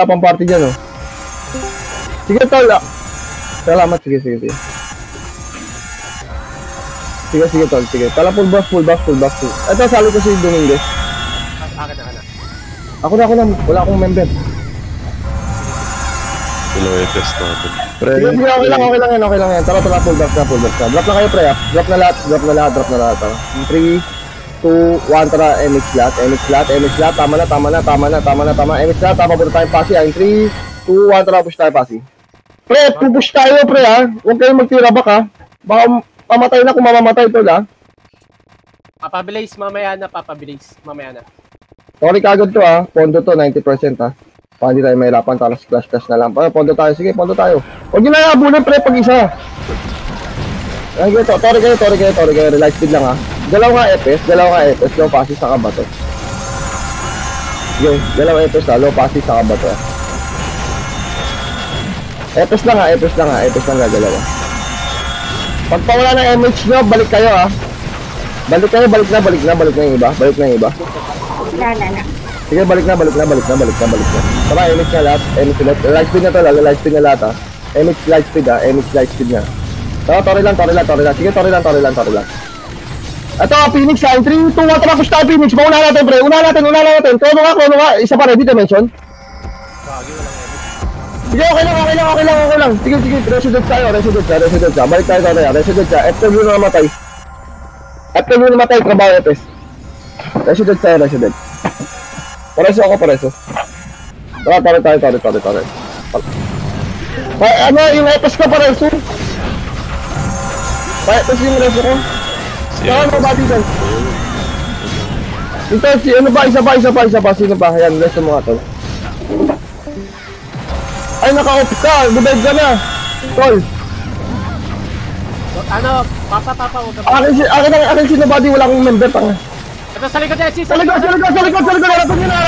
pang party dyan, oh. Sige, tol. Salamat, sige. Sige, tol, sige. Tala, full box. Ito, salo ko si Dominguez. Ako na. Wala akong member. Dalawa yung test natin. Sige, okay lang yan. Tara, full box na. Drop na kayo, pre, ah. Drop na lahat. 3, 2, 1, tara, MX lahat. Tama na. MX lahat, tama po tayo pasi, ah. 3, 2, 1, tara, push tayo pasi. Pre, push tayo, pre, ha. Huwag kayong magtira back, ha. Baka pamatay na kung mamamatay, tol, ha. Papabilis, mamaya na. Sorry kagad to, ha. Pondo to, 90%, ha. Baka hindi tayo mahirapan, talas clash na lang. Pondo tayo, sige, pondo tayo. Huwag nyo na abunin, pre, pag-isa. Tori kayo, relax speed lang, ha. Galaw nga FS, low passes sa kabato. Sige, galaw FS, low passes sa kabato. FS lang gagalaw. Pag pawala ng MH nyo, balik kayo, ha. Balik na yung iba. Sige, balik na. Tara, MH na lahat, light speed na lahat, ha. MH light speed na. Tara, tori lang. Sige, tori lang. Ito, Phoenix, ha. 3, 2, 1, tara, push tayo, Phoenix. Mauna natin, pre. Una natin. Krono nga. Isa pa, ready dimension. Sige, okay lang. Sige. Resident tayo. Balik tayo. Resident tayo. After nyo namatay. Trabaho FS. Resident tayo. Pareso ako. Tara. Ano, yung FS ko, pareso. FS yung reso ko. Saan mo ba dito? Ito, ano ba? Isa pa. Sino ba? Ayan, reso mo nga, tol. Ay, naka-off ka! Revive ka na! Tol! Ano? Papa, Akin sino body, wala akong member pa nga. Ito sa likod, SC! Sa likod! Harapan nyo na!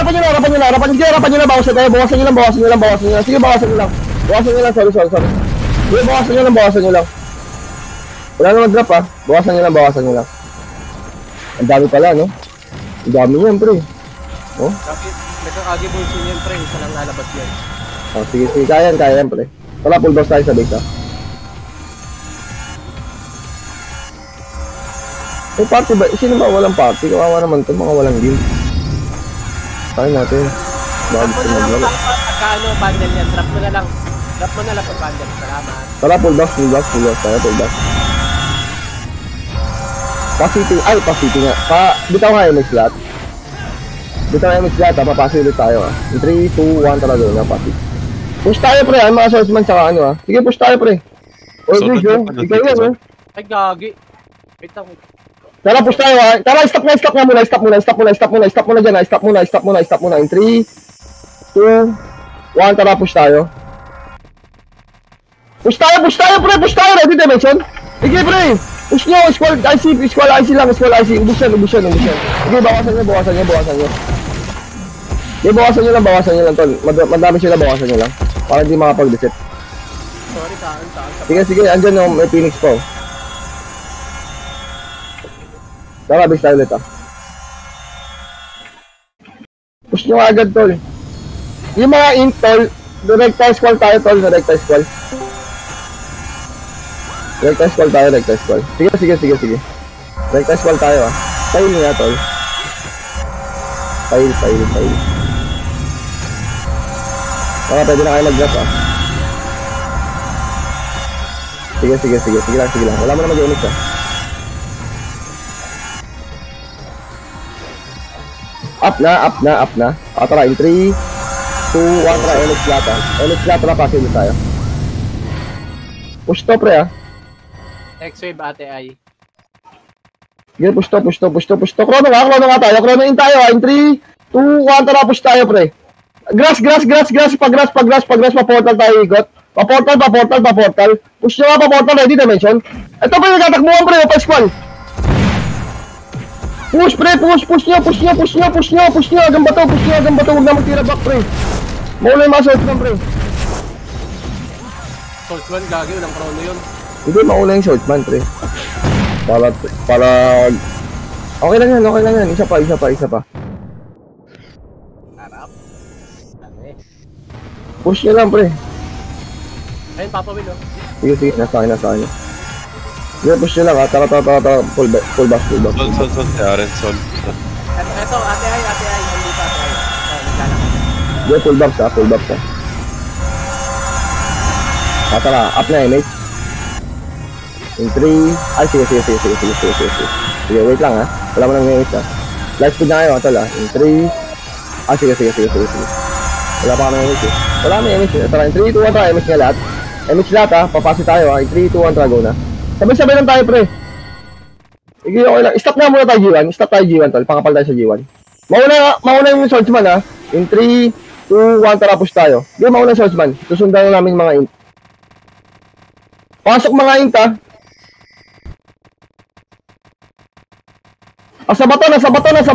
Bawasan nyo lang! Sige, bawasan nyo lang! Sorry. Sige, bawasan nyo lang! Wala na mag-drop, ha? Bawasan nyo lang! Ang dami pala, no? Ang dami yan, pre! Oh? Nagkakagibulsin yan, pre. Isa lang lalabas yan. Oh, sige, kaya yan, pre. Tala, full box tayo sa base, ha? May party ba? Sino ba walang party? Kawawa naman ito, mga walang game. Tayo natin. Bago ito maglaro. Pagkaano, bundle yan. Drop mo na lang pag bundle. Salamat. Tara, full box tayo, full box. Pa-city nga. Bitaw nga MX lahat. Ha? Papasi ulit tayo, ha? 3, 2, 1, tara doon, ha? Pasi. Push tayo, pre, ha? Mga swordsman tsaka ano, ha? Sige, push tayo, pre. Ikaw yan, ha? Ay, gagi. Wait lang. Tara, push tayo, ha? Tara, stop muna dyan, ha? Stop muna. In 3, 2, 1, tara, push tayo. Push tayo, pre, ready dimension. Sige, pre. Push nyo, squall IC lang. Ubus yan. Sige, bawasan nyo. Sige, bawasan nyo lang, tol. Madami sila, bawasan nyo lang. Para hindi makapag-reset. Sorry, taan. Sige, andyan, no, may Phoenix po. Tara, base tayo ulit, ha. Push nyo agad, tol. Yung mga int, tol, direct squall tayo, tol. Direct squall tayo. Sige. Direct squall tayo, ha. Fail nga, tol. Fail. Pwede na kayo mag-drop, ha. Sige lang. Wala mo na mag-unit, ha. Up na. Tara, in 3, 2, 1, tara, LX lahat, tara, pasin ulit tayo. Push to, pre, ha. X-Wave, ate ay. Sige, push to. Krono nga tayo. Krono in tayo, ha. In 3, 2, 1, tara, push tayo, pre. Grass. Pa-portal tayo, igot. Pa-portal. Push nyo nga, pa-portal, ready dimension. Ito pa yung tatakbuhan, pre, open squall. Push, pre, push nyo. Hanggang bato. Huwag na magtira back, pre. Maula yung mga swordsman, pre. Swordsman, gagi. Walang krono yun. Hindi, maula yung swordsman, pre. Para... Okay lang yan. Isa pa. Harap. Push nyo lang, pre. Ayun, Papa Will, oh. Sige, sige. Nasa akin, nasa akin. Sige, push nyo lang, ha. Tara. Full back. Sol. Aren, Sol. Eto, ate ay. Hindi pa, ate ay. Oh, naglalakad. Sige, full back, ha. Tara, up na, mate. In 3... Ay, sige. Sige, wait lang, ha. Wala mo nang ngayon, ha. Light speed na kayo, tol, ha. In 3... Ah, sige. Wala pa kami image, eh. Wala kami image, eh. Tara, in 3, 2, 1, tara, image nga lahat. Image lahat, ha. Papasi tayo, ha. In 3, 2, 1, tara, go na. Sabay-sabay lang tayo, pre. Sige, okay lang. Stop na muna tayo, G1. Stop tayo, G1, tol. Pakapal tayo sa G1. Mauna yung swordsman, ha. In 3, 2, 1, tara, push tayo. Sige, mauna yung swordsman. Susundan lang namin mga int. Pasok mga int, ha. Ah, sa bato. Papatay nga.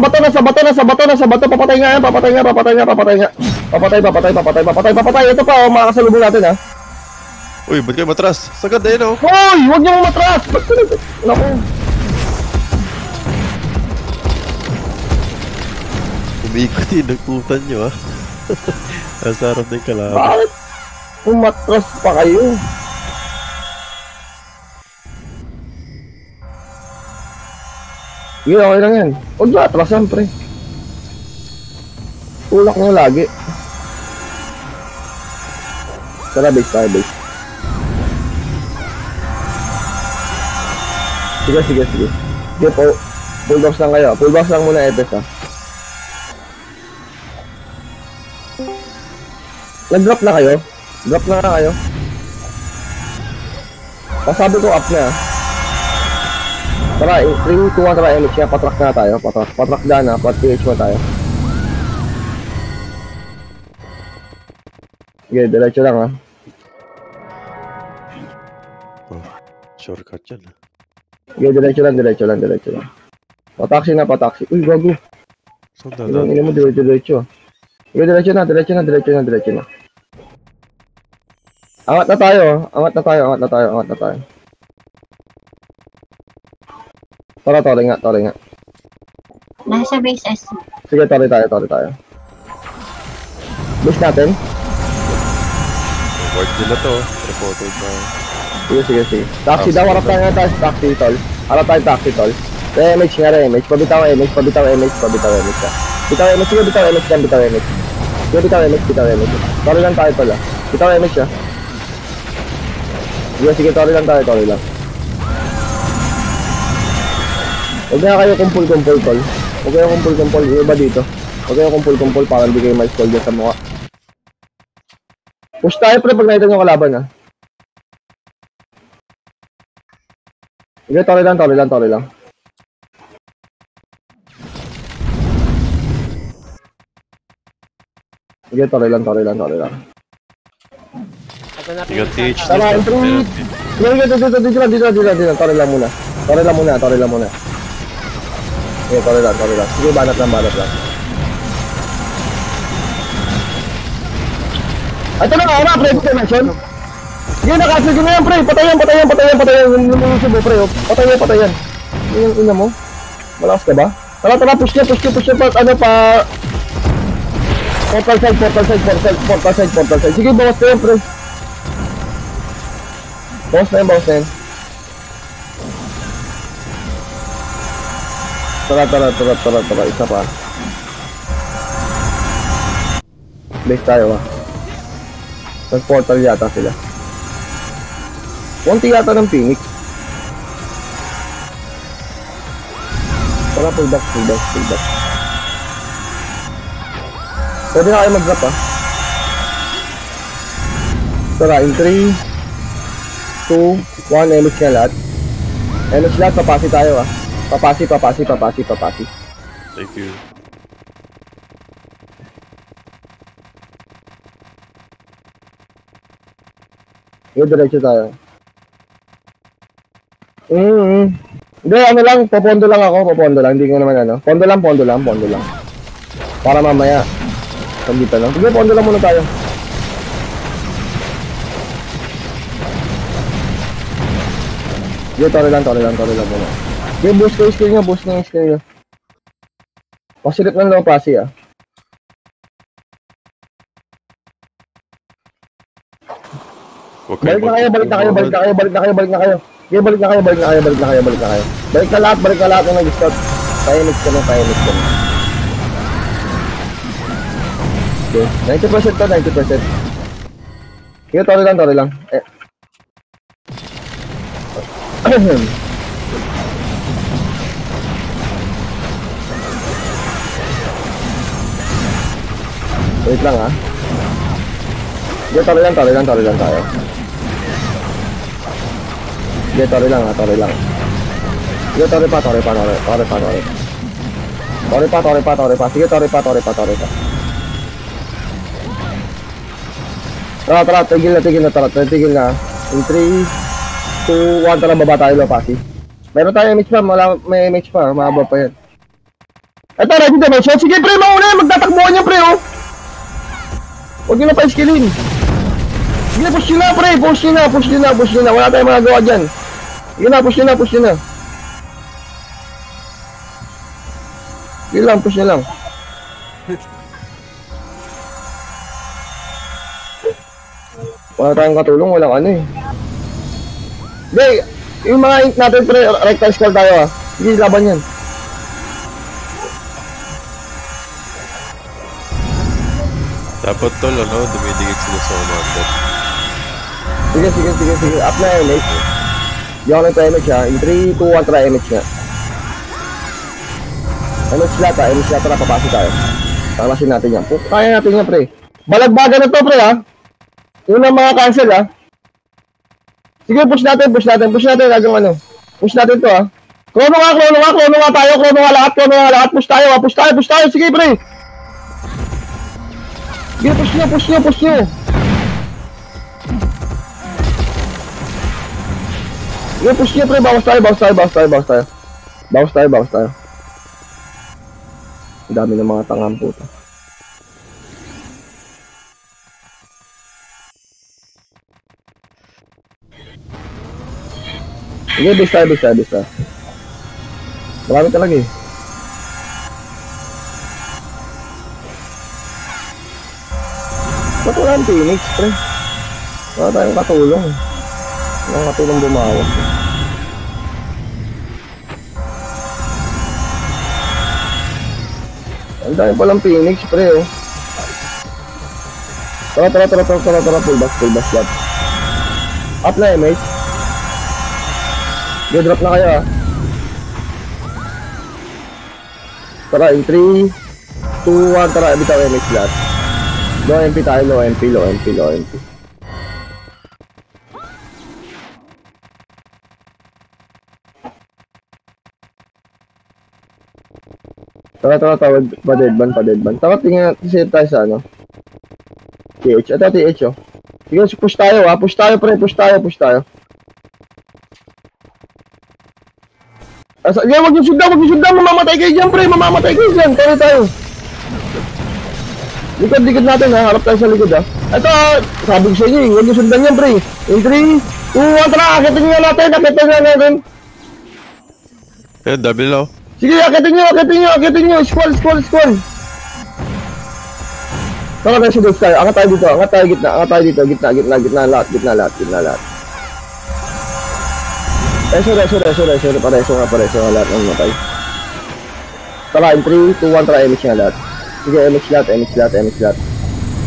Papatay. Ito pa, oh, makakasalubong natin, ha. Uy, ba't kayo matras? Sagad eh, no? Hoy! Huwag niyo matras! Naku. Umikot eh, nagputan nyo, ah. Nasa harap na yung kalaban. Bakit? Umatras pa kayo. Yun, okay lang yan. Huwag na atrasan, pre. Tulak nyo lagi. Tara, base. Sige. Sige po. Bulldogs lang kayo. Bulldogs lang muna, Epes, ha. Nag-drop na kayo? Drop na kayo? Pasabi ko up na, ha. Tara, 3, 2, 1, tara, MH nga. Patrack na tayo. Patrack na na. Pat-PH mo tayo. Sige, diretso lang, ha. Oh, shortcut yan, ah. Sige, diretso lang. Pataksi na. Uy, gago. Saan Ilan dalan? mo, diretso. Sige, diretso na. Angat na tayo. Tara, tori nga. Nasa base S. Sige, tori tayo. Base natin? Ward nila to, reported na. Sige. Taxi daw, harap tayo nga tayo sa taxi, tol. Harap tayo taxi, tol. Re-MH nga, re-MH. Pabitaw MH. Bitaw MH, ha. Bitaw MH. Sige, bitaw MH. Tori lang tayo, tol, ha. Bitaw MH, ha. Sige, tori lang tayo. Huwag na kayo kumpul-kumpul, tol. Huwag kayo kumpul-kumpul. Yung iba dito. Huwag kayo kumpul-kumpul para hindi kayo ma-skull dyan sa mukha. Push tayo, pre, pag nakita nyo kalaban, ha. Sige, tori lang. Sige, tori lang. Ito na, Ingat TH. Tama, improve. Sige, tori lang muna. Sige, tori lang. Sige, banat lang. Ito na nga, pre, dimension. Sige, nakasigil na yan, pre. Patayan. Lumulusog mo, pre. Patayan. Yung ina mo. Malakas ka ba? Tara, push niya. Ano pa? Portal side. Sige, bawas na yan, pre. Bawas na yan. Tara. Isa pa. Base tayo, ha. Nag-portal yata sila. Konti yata ng Phoenix. Tara, pull back. Pwede na kayo mag-drop, ha. Tara, in 3, 2, 1, MH nga lahat. MH lahat, papasi tayo, ha. Papasi. Thank you. Yung diretso tayo. Hindi, ano lang, popondo lang ako, hindi ko naman ano. Pondo lang. Para mamaya, pagdito lang. Sige, pondo lang muna tayo. Sige, tori lang muna. Sige, boost ko yung skill nyo. Pasilip ng low pasi, ah. Huwag Balik na kayo, balik na kayo, balik na kayo, balik na kayo, balik na kayo. Okay, balik na kayo, balik na kayo, balik na kayo, balik na kayo. Balik na lahat ng nag-scout. Pahimik ka na, pahimik ka na. Okay, 90% to, 90%. Sige, tori lang. Wait lang ha. Sige, tori lang tayo. Sige, tori lang. Sige, tori pa. Sige, tori pa. Tara, tigil na. In 3, 2, 1, tara, baba tayo, Pasi. Meron tayo MH pa, may MH pa, mahaba pa yan. Eto, ready na, shot. Sige, pre, mauna, magtatakbuhan niya, pre, oh. Huwag nyo na pa-skillin. Sige, push nyo na, pre, push nyo na. Wala tayong magagawa dyan. Sige na, push nyo na. Sige lang, push nyo lang. Wala tayong katulong, walang ano eh. Hindi, yung mga ink natin pre, rectal scroll tayo ah. Sige, laban yan. Dapat tol, dumidikit sila sa commander. Sige. Up na MH. Di ako nagpa-MH ha. In 3, 2, 1, try MH nga. MH lahat na papasok tayo. Pakasin natin yan. Kaya natin yan pre. Balagbaga na to pre ha. Unang mga cancel ha. Sige, push natin. Gagang ano. Push natin to ha. Krono nga tayo. Krono nga lahat. Push tayo. Sige pre. Sige, push nyo. Sige, push nyo pre. Bawas tayo. Ang dami ng mga tangang puto. Sige, bis tayo. Marami talaga eh. Ba't wala ang Phoenix, pre? Wala tayong katulong. Walang katulong bumawas. Ang dami palang Phoenix, pre, oh. Tara, full back shot. Up na, mate. Drop na kayo ah. Tara, in 3, 2, 1, tara, bitaw MX lahat. Low MP tayo, low MP. Tara, tawag pa deadban. Tara, tingnan natin tayo sa ano. TH, ito TH oh. Sige, push tayo ah, push tayo. Wag yung sundan, mamamatay kayo dyan pre, Tara tayo. Likod natin ha, harap tayo sa likod ha. Ito, sabi ko sa inyo, huwag yung sundan yan pre. In 3, 2, 1, tara, akitin nyo natin. Double low. Sige, akitin nyo, squall. Tara tayo sa tayo, angat tayo dito, gitna lahat. Reso, pareso nga lahat ng matay. Tara, in 3, 2, 1, tara, MX nga lahat. Sige, MX lahat.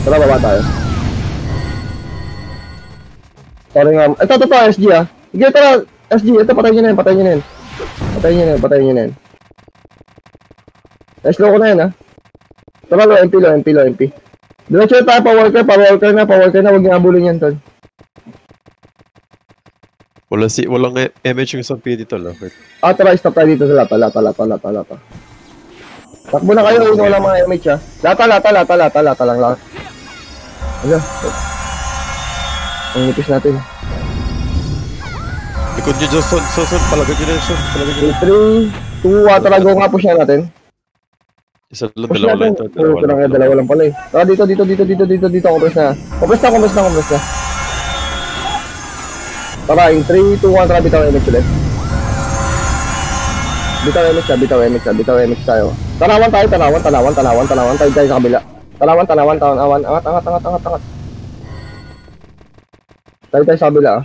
Tara, baba tayo. Sorry nga, ito, SG ah. Sige, tara, SG, ito, patayin nyo na yan. Slow ko na yan ah. Tara, low MP. Diretso tayo, pa-walker na, huwag nyo abulin yan, tol. Walang MH yung isang PD tol. Tara, stop tayo dito sa lata. Takbo na kayo, wala mga MH ha. Lata lang. Ano? Ang nipis natin. Likod nyo dyan, son. Palagad nyo na yun, son. 3, 2, 1, tara, go nga, push na natin. Isa lang, Push dalawa lang natin. ito. Dalawa lang pala eh. Tara, dito. Compress na. Tara, in 3, 2, 1, tara, bitaw MX ulit. Bitaw MX tayo. Tanawan tayo sa kabila. Tanawan, angat. Tayo sa kabila, ah.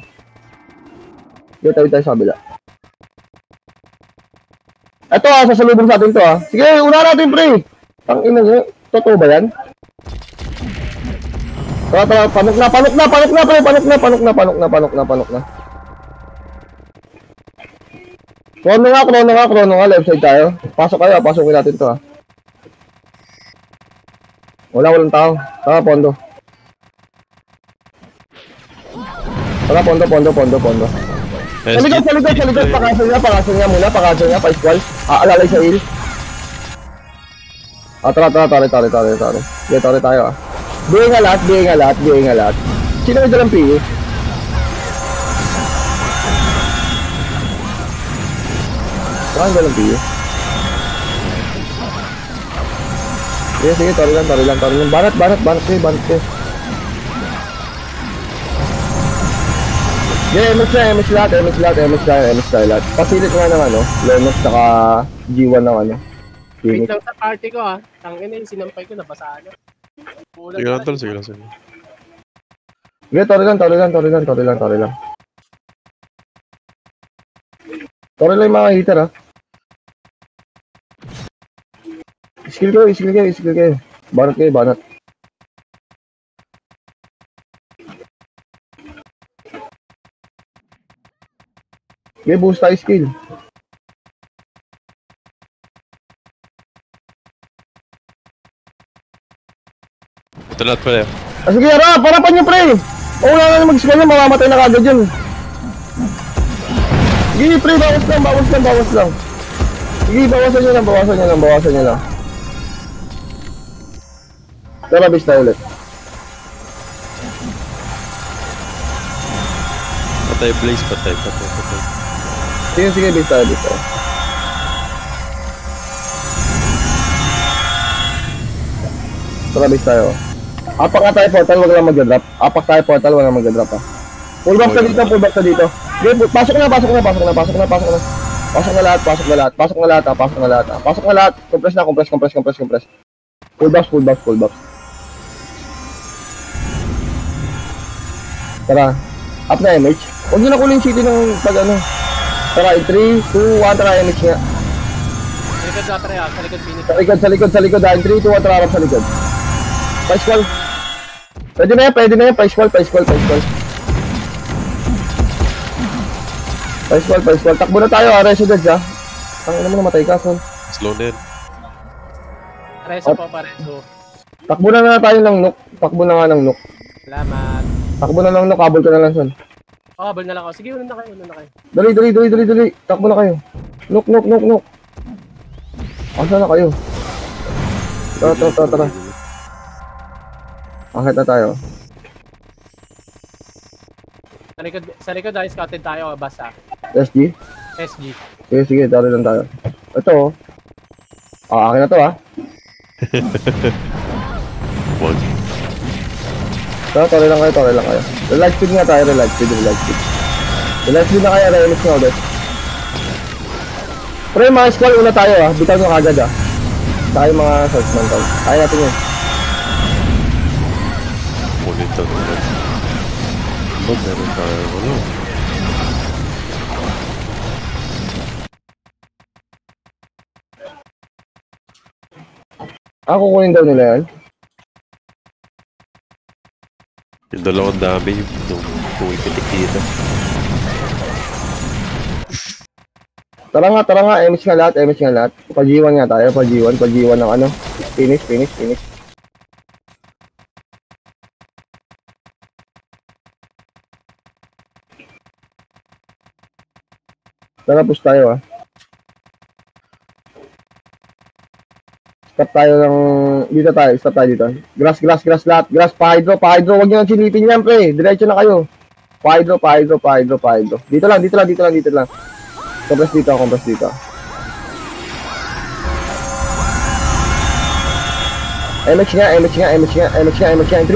Sige, tayo sa kabila. Ito, ah, sasalubong sa atin to, ah. Sige, una natin, pre. Ang ina nyo, totoo ba yan? Tara, panok na, pre. Panok na. Krono nga, left side tayo. Pasok kayo, pasukin natin to, ah. Walang tao. Tara, pondo. Sa likod, pakasan niya muna, pa-squall. Alalay sa hill. Tara. Sige, tara tayo, ah. Bihay nga lahat. Sino may dalang PE? Saan dalang PE? Sige, tara lang. Banat kayo. Yeah, MX lahat. Pasilit nga ng ano, Lennox saka G1 ng ano. Wait lang sa party ko ha. Tangin na yung sinampay ko, nabasaan na. Sige lang tol, sige lang. Sige, tori lang. Tori lang yung mga hitter, ha. Skill kayo. Banat. Okay, boost tayo skill. Ito lahat pala. Sige, parapan nyo, pre! Wala na mag-skill na, mamamatay na kagad yun. Sige, pre, bawas lang. Sige, bawasan nyo lang. Tara, base tayo ulit. Patay Blaze, patay. Sige, base tayo. Tara, base tayo. Apak nga tayo portal, wag lang mag-drop. Ha. Full box na dito. Okay, pasok na. Pasok na lahat. Compress. Full box. Tara. Up na MH. Huwag nyo na kunin city ng pag ano. Tara, 3, 2, 1, tara MH nga. Sa likod na pre ha, sa likod Phoenix. Sa likod. 3, 2, 1, tara harap sa likod. Pa-squall. Pwede na yan. Pa-squall. Takbo na tayo, residents, ha. Tangina mo, namatay ka, son. Slow na yan. Pareso po, pareso. Takbo na tayo ng nuk. Salamat. Habol ka na lang, son. Habol na lang ako. Sige, una na kayo. Dali. Takbo na kayo. Nuk. Asa na kayo? Tara. Akit na tayo. Sa likod dahil scouted tayo, basta. SG? SG. Sige, tara lang tayo. Ito, oh. Akin na to, ha. Wag. Tara lang kayo. Relight speed nga tayo, relight speed. Relight speed na kayo, remix nga ulit. Pero yung mga squall, una tayo, ha. Bitaw nyo kagad, ha. Tayo mga swordsman tayo. Kaya natin yun. Monitor naman. Meron tayo, ano? Kukunin daw nila yan. Yung dalawang dami yung pumipitik dito. Tara nga, MH nga lahat. Pa-G1 nga tayo, pa-G1 ng ano. Finish. Tara, push tayo, ha. Stop tayo dito. Grass lahat. Grass, pa-hydro. Huwag nyo nang silipin yan, pre. Diretso na kayo. Pa-hydro. Dito lang. Compress dito. MX nga. 3,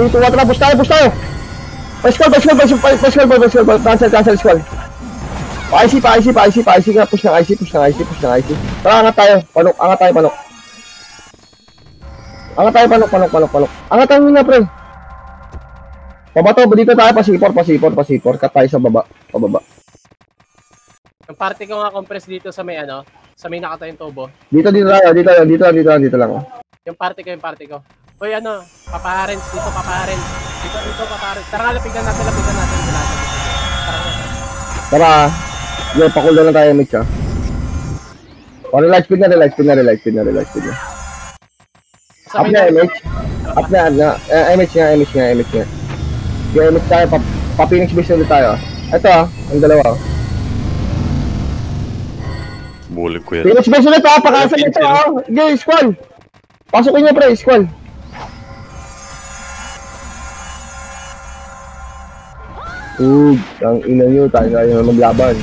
2, 1, tara, push tayo. Pa-squall. Cancel squall. Pa-IC nga, push ng IC. Tara, angat tayo, panok. Angat tayo, panok. Angat tayo muna, pre. Pabato, dito tayo, pasipor. Cut tayo sa baba. Pababa. Yung party ko nga compress dito sa may ano, sa may nakatayong tubo. Dito lang. Yung party ko. Uy, ano, paparents dito, paparents. Dito, paparents. Tara nga, lapitan natin. Tara. Yo, pakulda lang tayo, Mitch, ha. O, relight speed na. Sa Up may na, MH. Up na. MH nga. Yung MH tayo, pa-Phoenix base ulit tayo. Ito, ang dalawa. Bulig ko yan. Phoenix base ulit, ha. Pakasan ito, ha. Okay, squall. Pasukin niyo, pre, squall. Ang ina nyo, tayo na maglaban.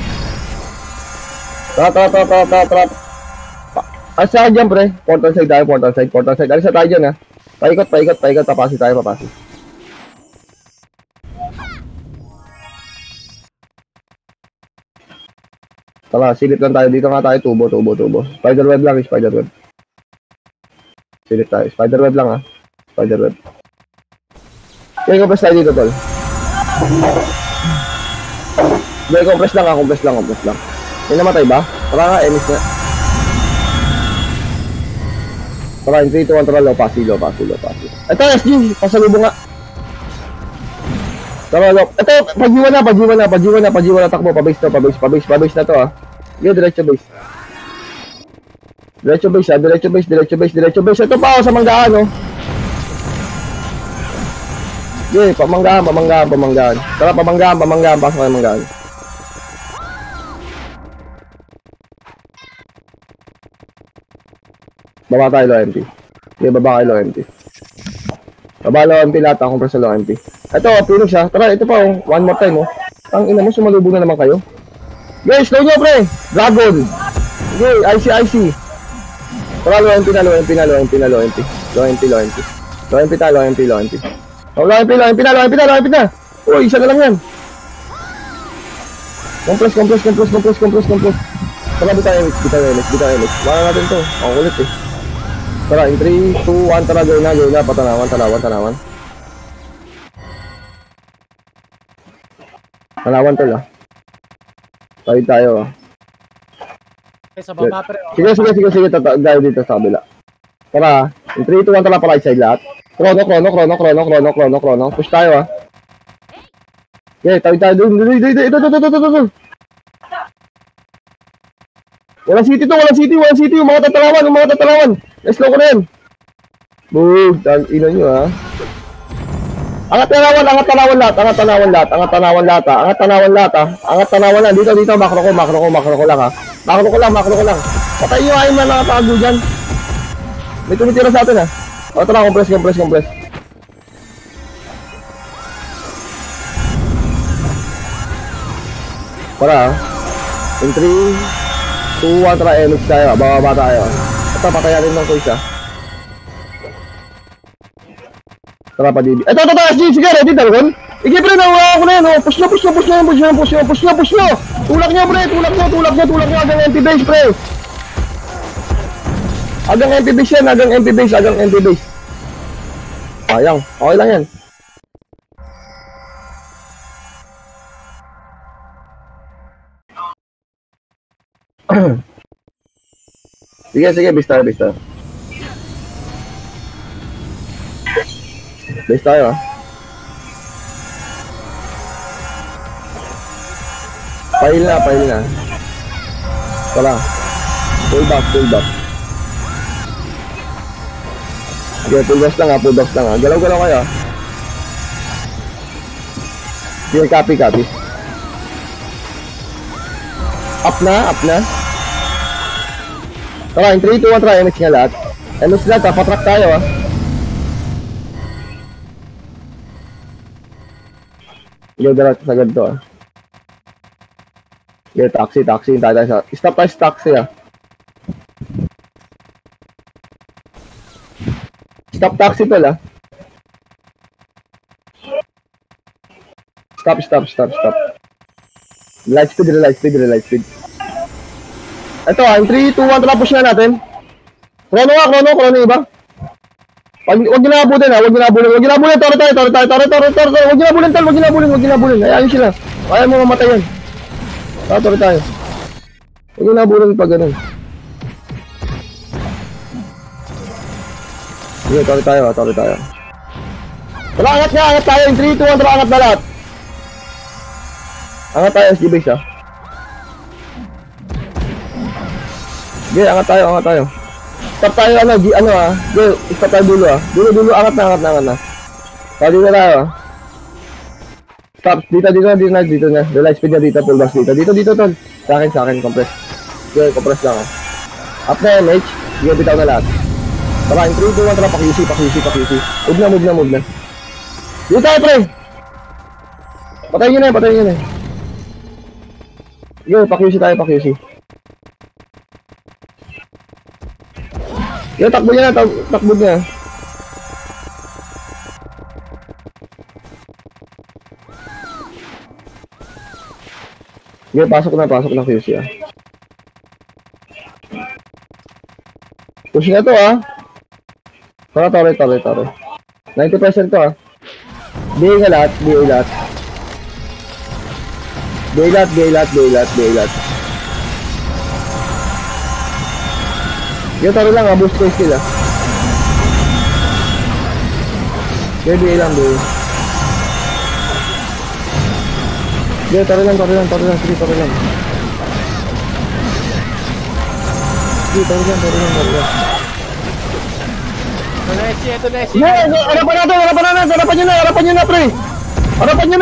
Tara. Asa ka dyan, pre? Portal side tayo. Alis na tayo dyan, ha. Paikot. Papasi tayo. Tara, silip lang tayo. Dito nga tayo, tubo. Spiderweb lang, spiderweb. Silip tayo. Spiderweb lang, ha. Spiderweb. Okay, compress tayo dito, tol. Okay, compress lang. May namatay ba? Tara nga, emis na. Tara, in 3, 2, 1, tara, low pass. Ito, SG, pasalubong nga. Tara, low. Ito, pajiwa na, takbo, pabase na to, ha. Yo, diretso base. Diretso base. Ito pa, sa manggaan, oh. Yo, pamanggaan. Tara, pamanggaan, pasok kayo manggaan. Baba tayo low MP. Okay, baba kayo low MP. Baba low MP lahat, akong presa low MP. Ito, Phoenix ha. Tara, ito pa oh. One more time oh. Ang ina mo, sumalubog na naman kayo. Guys, slow nyo pre! Dragon! Okay, IC. Tara, low MP na. Low MP tayo, Oh, low MP na. Uy, isa na lang yan. Compress. Tara, bitaw MX. Wala natin to. Ang ulit eh. Tara, in 3, 2, 1, tara, go na, patanawan. Tanawan to lah. Tayo ah. Okay, sa baba, pre. Sige, tayo dito sa kabila. Tara, in 3, 2, 1, tara, pa right side lahat. Chrono. Push tayo ah. Okay, tayo. Ito. Walang city, yung mga tatalawan. Let's go ko na yan. Boog, ang ina nyo ha. Angat tanawan lahat. Dito, makro ko lang ha. Makro ko lang. Patayin nyo ayun na nakatago dyan. May tumitira sa atin ha. O tara, compress. Para ha. In 3, 2, 1, tara, MX tayo. Bababa tayo. Ito, patayarin lang ko isa. Tara pa, DB. Ito, SG. Sige, ready, Dragon. Ige, pre, nawawa ko na yan. Push nyo. Tulak nyo, pre. Hanggang MP base, pre. Hanggang MP base. Sayang. Okay lang yan. Sige, base tayo. Base tayo ah. Pile na. Tara. Pull back. Sige, pull box lang ah. Galaw kayo ah. Sige, copy. Up na. Tara, in 3, 2, 1, try MX nga lahat. MX lahat ah, patrack tayo ah. Sige, darat sa ganito ah. Sige, taxi, tayo sa... Stop tayo sa taxi ah. Stop taxi tol ah. Stop. Light speed. Ito ah, in 3, 2, 1, tara push na natin. Chrono iba. Wag niyo na abutin ha, wag niyo na abutin. Wag niyo na abutin, toro tayo. Wag niyo na abutin, tol, wag niyo na abutin. Hayaan sila. Kaya mo mamatay yan. Toro tayo. Wag niyo na abutin pag ganun. Sige, toro tayo. Tara, angat tayo. In 3, 2, 1, tara, angat na lahat. Angat tayo, SG base ha. Sige, angat tayo. Stop tayo, Sige, stop tayo dulo ha. Dulo, angat na. Pwede na tayo ha. Stop, dito na. Relax speed na dito, full box dito. Dito, tol. Sa akin, compress. Sige, compress lang ha. Up na MH, sige, bitaw na lahat. Tara, in 3, 2, 1, tara, pa-QC. Move na. Dito tayo, pre! Patayin nyo na. Sige, pa-QC tayo. Sige, takbo niya. Sige, pasok na QC ah. Push na to ah. Tara, tore. 90% to ah. BA lahat. Yung taro lang ah, boost ko yung skill ah. BA lang. Sige, taro lang. Sige, taro lang. Ito na, SC. Harapan nyo na, pre. Harapan nyo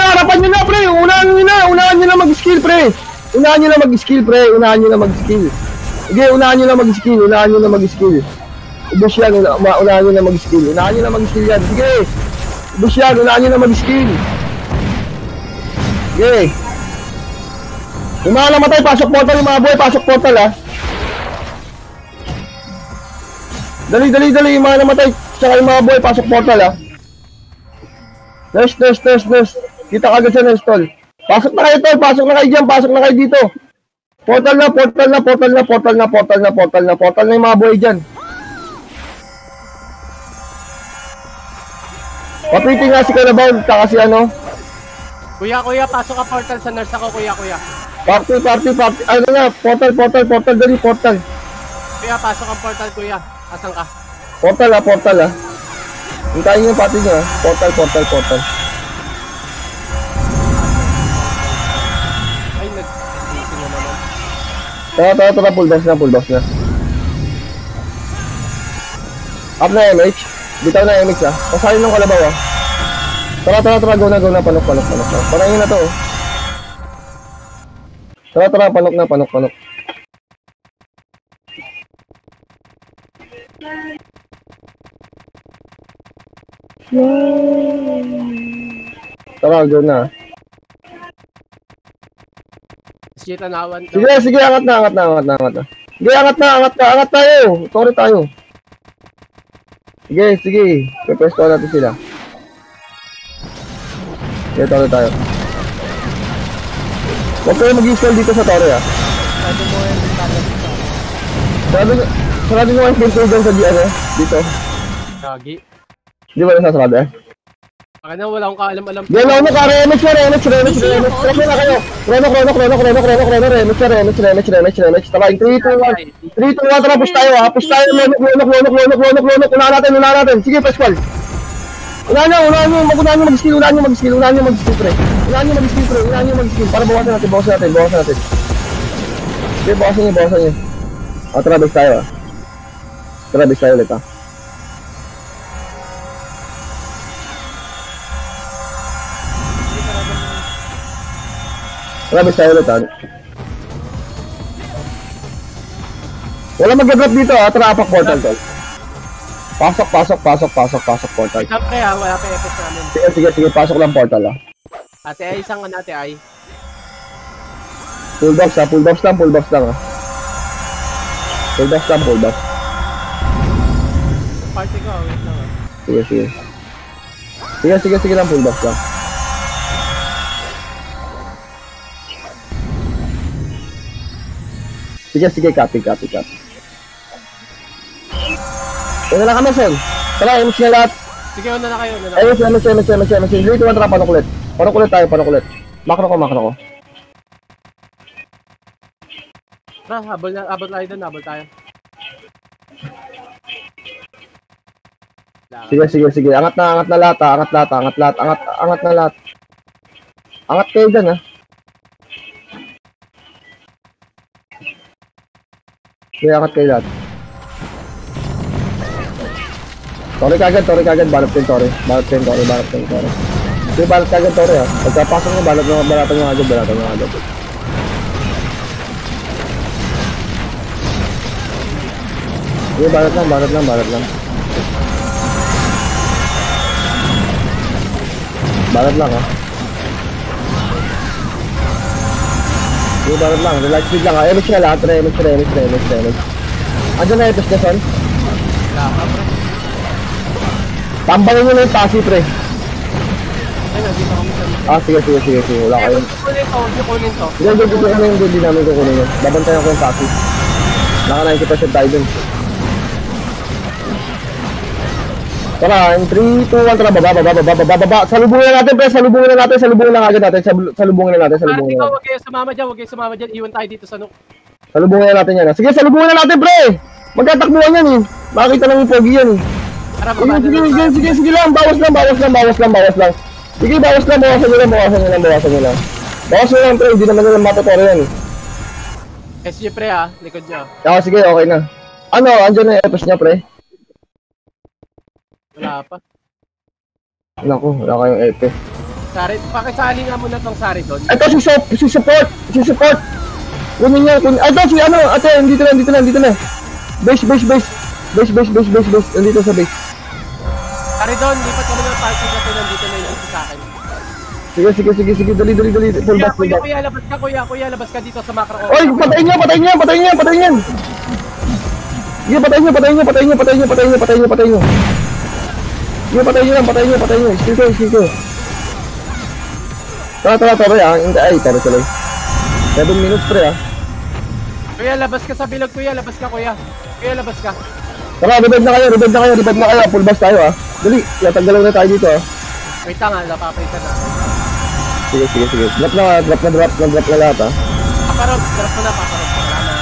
na, pre. Unahan nyo na mag-skill, pre. Unahan nyo na mag-skill. Sige, unahan nyo na mag-skill. Ubus yan, unahan nyo na mag-skill. Yan. Sige. Ubus yan, unahan nyo na mag-skill. Sige. Yung mga namatay, pasok portal. Yung mga buhay, pasok portal, ha. Dali. Yung mga namatay, tsaka yung mga buhay, pasok portal, ha. Nurse. Kita kagad sa nurse, tol. Pasok na kayo, tol. Pasok na kayo dito. Portal na yung mga buhay dyan. Papiting nga si Kalabaw, kasi ano. Kuya, pasok ka portal sa nurse ako, kuya. Party. Ano na, portal, dali, portal. Kuya, pasok ang portal, kuya. Asan ka? Portal ha. Hintayin yung party nyo ha. Portal. Ay, nag-ising na naman. Tara, full box na. Up na MH. Bitaw na MH ha. Pasahin ng Kalabaw ha. Tara, go na, panok. Panayin na to oh. Tara, panok. Tara, go na. SG tanawan to. Sige, angat na. Sige, angat tayo. Tore tayo. Sige. Pepesto natin sila. Sige, tore tayo. Huwag kayo mag-i-scroll dito sa tore ah. Pwede mo yung talag dito. Sarado nyo ang filter dyan sa dito. Gagi. Di ba nasasarado eh? Baka na wala akong kaalam-alam. Yan ka, remix. Krono na kayo. Krono, remix. Tara, 3, 2, 1. Tara, push tayo ha. Lonok. Unahan natin. Sige, Pascual. Unahan nyo mag-skill, pre. Para bawasan natin. Sige, bawasan nyo. Tara, base tayo ha. Ulit ha. Grabe sa'yo ulit ha. Wala mag-drop dito ha. Tara, apak portal tol. Pasok portal. Siyempre ha, wala pa effect namin. Sige, pasok lang portal ha. Ate ay, isang ka natin ay. Full box lang ha. Full box. Party ko, wait lang ha. Sige lang, full box lang. Sige, copy. Ano lang kami, Son? Tara, MX na lahat. Sige, una na kayo. Una na kayo. MX. 3, 2, 1, tara, panukulit. Panukulit tayo, panukulit. Makro ko. Tara, habol tayo doon, habol tayo. Sige. Angat na lahat. Angat na lahat. Angat kayo dyan, ha. Sige, angat kayo lahat. Tori kagad. Balot din, Tori. Sige, balot kagad, Tori, ha. Pagkapasok mo, balatan nyo agad. Sige, balot lang. Balat lang, ha. Sige, balat lang. Relax speed lang, ha. MX na lahat. MX. Andiyan na epis na, son. Wala ka, pre. Tambangin nyo na yung pasi, pre. Ay, nandito kami sa... Sige. Wala kayo. Huwag niyo kunin to. Hindi namin kukunin yun. Babantayan ko yung pasi. Naka 90% tayo dun. Tara, in 3, 2, 1, tara, baba. Salubungin na natin, pre. Salubungin na natin. Party ko, huwag kayo sumama dyan. Iwan tayo dito sa nuk. Salubungin na natin yan, ha. Sige, salubungin na natin, pre. Magkatakbuhan yan, eh. Makita lang yung pogi yan, eh. Tara, baba. Sige lang. Bawas lang. Sige, bawas lang. Bawasan nyo lang. Pre. Hindi naman nila matutoro yan, eh. SG, pre, ha. Likod nyo. Sige, okay na. Ano, andyan na yung epos niya, pre. Wala pa. Naku, wala kayong epe. Sari, pakisali nga muna tong Sari doon. Ito, si support. Kunin niya. Ito, si ano. Ate, dito na. Base. Nandito sa base. Sari doon, lipat kami ng party kasi nandito na yung sa akin. Sige. Dali. Full back. Kuya, labas ka, kuya, labas ka dito sa macro. Oy, patayin niya. Sige, patayin niyo. Sige, patayin niyo. Sige. Tara, ha. Ay, tara tuloy. 7 minutes, pre, ha. Kuya, labas ka sa bilog, kuya, labas ka. Kuya, labas ka. Tara, revive na kayo. Full back tayo, ha. Dali, natagalaw na tayo dito, ha. Wait lang, napapalitan na. Sige. Drop na lahat, ha. Paparods, drop mo na. Wala na.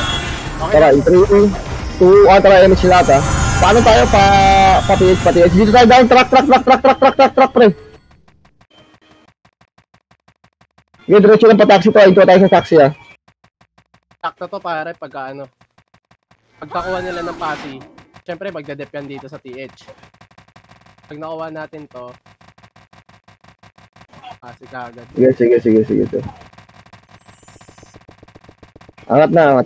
Okay. Tara, in 3, 2, 1, tara, MX lahat, ha. Paano tayo? Pa-TH. Dito tayo down. Truck, pre. Sige, diretso lang pa-taxi to. Into tayo sa taxi, ha. Sakto to, pare, pagkakuha nila ng pasi, syempre magdadep yan dito sa TH. Pag nakuha natin to, pasi ka agad. Sige. Angat na.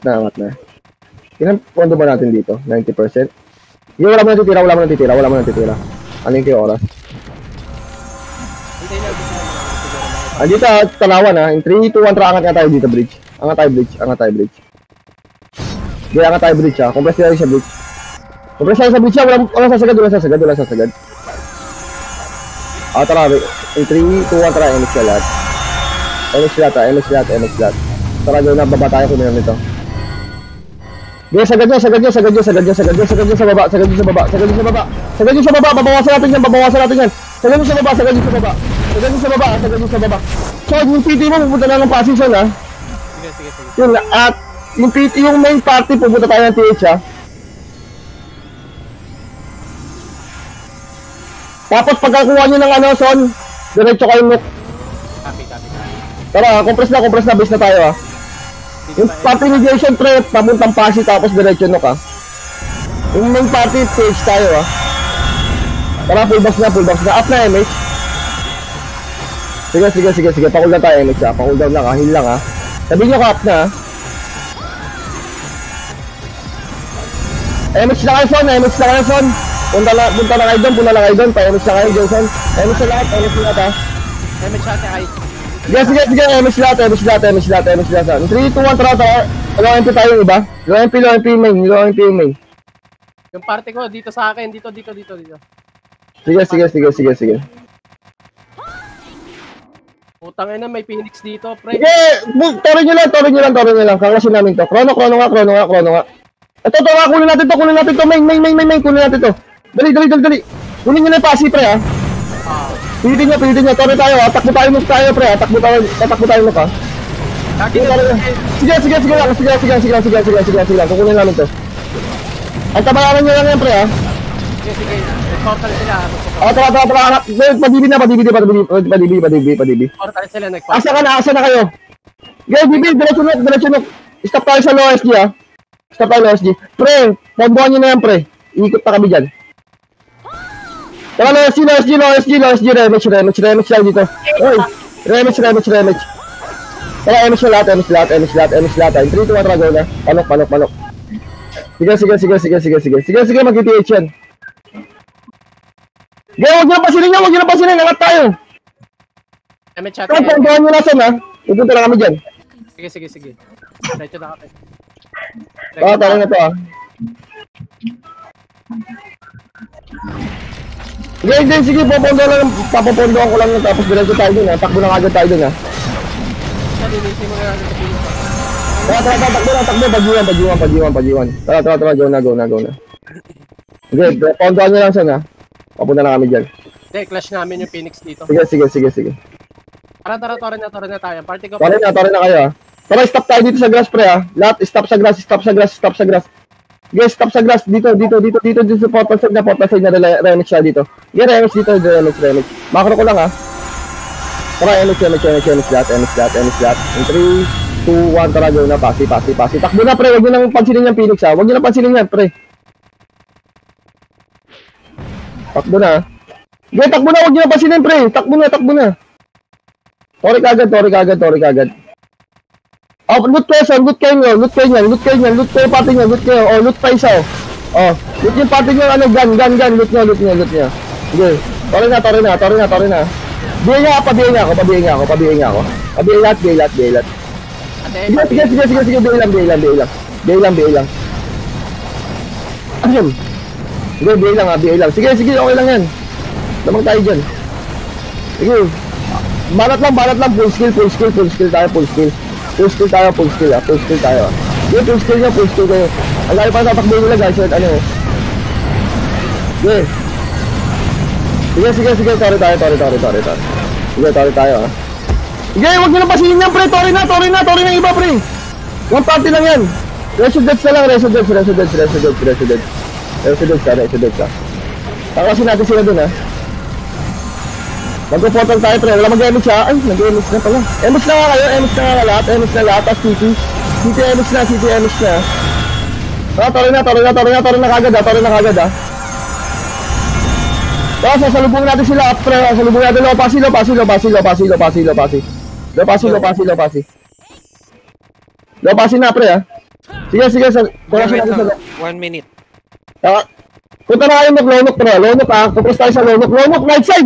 Ilan pondo ba natin dito? 90%? Hindi, wala mo natitira. Ano yung oras? Hintay na dito naman siguro na. Andito, tanawan, ha. In 3, 2, 1, tara, angat nga tayo dito, bridge. Angat tayo bridge. Hindi, angat tayo bridge, ha. Compress tayo sa bridge. Walang sasagad. Tara, in 3, 2, 1, tara, MX na lahat. MX lahat. Tara, gawin na, baba tayo, kunin na nito. Sige, sagad nyo sa baba. Babawasan natin yan. Sagad nyo sa baba. So, yung PT mo, pupunta na ng position, ha. Sige. Yun, at yung PT, yung main party, pupunta tayo ng TH, ha. Tapos, pagkakuha nyo ng ano, son, diretso kayo look. Copy. Tara, compress na, base na tayo, ha. Yung party ni Jason, pre, papuntang pasi, tapos diretso look, ha. Yung main party, TH tayo, ha. Tara, full box na. Up na, MH. Sige. Pakul down tayo, MH, ha. Pakul down lang, ha. Heal lang, ha. Sabihin nyo ka, up na, ha. MH na kayo, son. Punta na kayo doon. Pa-MH na kayo, Jason. MH na lahat, ha. May shot ay. Sige. MH lahat. 3, 2, 1, tara. Low MP tayo, iba. Low MP main. Yung party ko, dito sa akin. Dito. Sige. Putang ina, may Phoenix dito, pre. Sige! Torin nyo lang. Kakasin namin to. Chrono nga. Ito, kunin natin to. Main. Kunin natin to. Dali. Kunin nyo na yung pasi, pre, ha? Pilitin nyo. Tore tayo, ha? Takbo tayo nuk tayo, pre, ha? Takbo tayo nuk, ha? Sige lang. Kukunin namin to. Ang tabayaran nyo lang yan, pre, ha? Sige. Nag-portal sila. Tara. Padibi. Portal sila, nag-portal. Asa na kayo? Gaya, Bibi, diretso nuk. Stop tayo sa low SG, ha? Stop tayo low SG. Pre, pambuhan nyo na yan, pre. Iikot pa kami dyan. Tara, low SG, rematch lang dito. Oy, rematch. Tara, MH lahat. 3, 2, 1, tara, go na. Panok. Sige, mag-PH yan. Gaya, huwag nyo na pasilin, angat tayo. MH chat. Tara, pambuhan nyo na saan, ha? Pupunta na kami dyan. Sige. Diretso na kami. Tara na to, ha? Sige, papapondoan ko lang yun, tapos diretso tayo dun, ha? Takbo na kagad tayo dun, ha? Linisin mo nga sa pinis. Takbo, pagiwan. Tara, go na. Okay, pondoan nyo lang saan, ha? Papunta na kami dyan. Hindi, clash namin yung Phoenix dito. Sige. Tara, tore na tayo. Party ko. Tara na kayo, ha? Tara, stop tayo dito sa grass, pre, ha? Lahat, stop sa grass. Guys, stop sa grass. Dito sa portal side na remix siya dito. Remix dito, remix. Macro ko lang, ha? Tara, MH lahat. In 3, 2, 1, tara, go na, pasi. Takbo na, pre, huwag nyo nang pansinin yung Phoenix, ha? Huwag nyo nang pansinin yan, pre. Takbo na, ha? Okay, takbo na, huwag nyo nang pansinin, pre. Takbo na. Tori kagad. Loot kayo pati nyo, loot pa isa, loot yung pati nyo, gun, loot nyo. Okay, tori na. Pabihin ako. Pabihin lahat. Sige, bihin lang. Ayun. Sige, bihin lang. Sige, okay lang yan. Lamang tayo dyan. Sige. Balat lang, full skill tayo. Full skill tayo. Sige, full skill kayo. Ang layo pa tatakbo nila, guys. Sige, tori tayo. Sige, tori tayo, ha. Sige, huwag nyo na pasinin yan, pre. Tori na iba, pre. One party lang yan. Residence na lang, residence ka. Takasin natin sila dun, ha. Mag-portal tayo, pre. Wala mag-MH, ha. Ay, nag-MH na pala. MH na nga kayo, MH na lahat. Tapos CT MH na. Tori na kagad, ha. Tapos, sasalubungin natin sila, pre. Sasalubungin natin, Lopasi. Lopasi na, pre, ha. Sige, pulasin natin sila. 1 minute. Punta na kayo mag-lonok, pre. Lonok, ha. Kupres tayo sa lonok. Right side,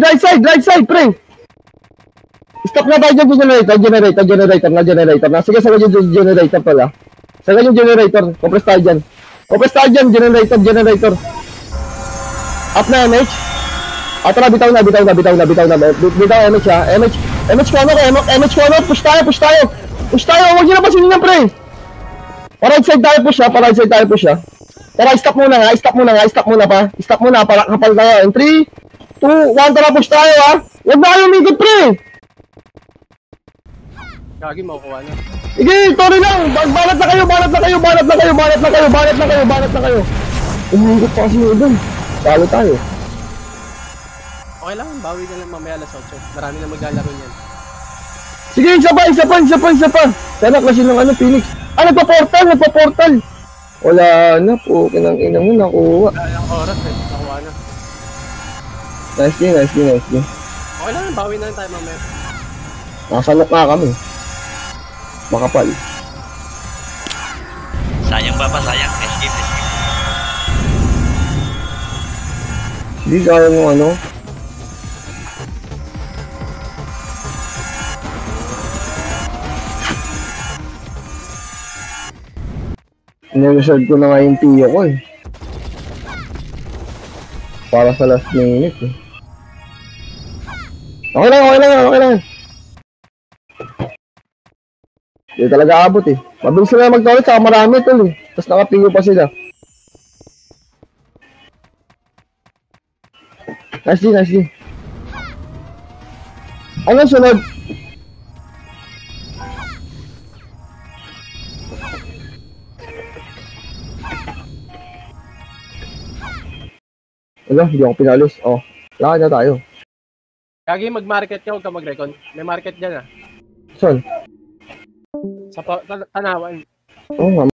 pre. Stop na tayo dyan, generator na. Sige, sagad yung generator pala. Kupres tayo dyan. Generator. Up na, MH. Tara, bitaw na. Bitaw MH, ha. MH kono. Push tayo. Huwag nyo na pasinin yan, pre. Right side tayo push, ha. Tara, stop muna pa. Para kapal tayo. In 3, 2, 1, tara, push tayo, ha. Huwag na kayo umikot, pre. Gagi, makukuha na. Sige, tori lang. Balat na kayo. Umikot pa kasi yun dun. Talo tayo. Okay lang, bawi na lang mamaya alas 8. Marami na maglalaro niyan. Sige, isa pa. Sana kasi ng Phoenix. Nagpa-portal. Wala na po, kinang-inang mo nakuha. Ang oras, nakuha na. Nice game. Okay lang, bawi na lang tayo mamaya. Nakasalok nga kami. Makapal. Sayang. Escape. Hindi kaya mo ano. Nireserve ko na nga yung tiyo ko, eh. Para sa last minute, eh. Okay lang. Hindi talaga abot, eh. Mabilis sila mag-toilet, saka marami ito, eh. Tapos nakapiyo pa sila. Nice D, nice D. Ano sunod? Ano, hindi ako pinalis. Oh, lakad na tayo. Gagi, mag-market ka, huwag ka mag-recon. May market dyan ah. Saan? Sa tanawan. Oo nga.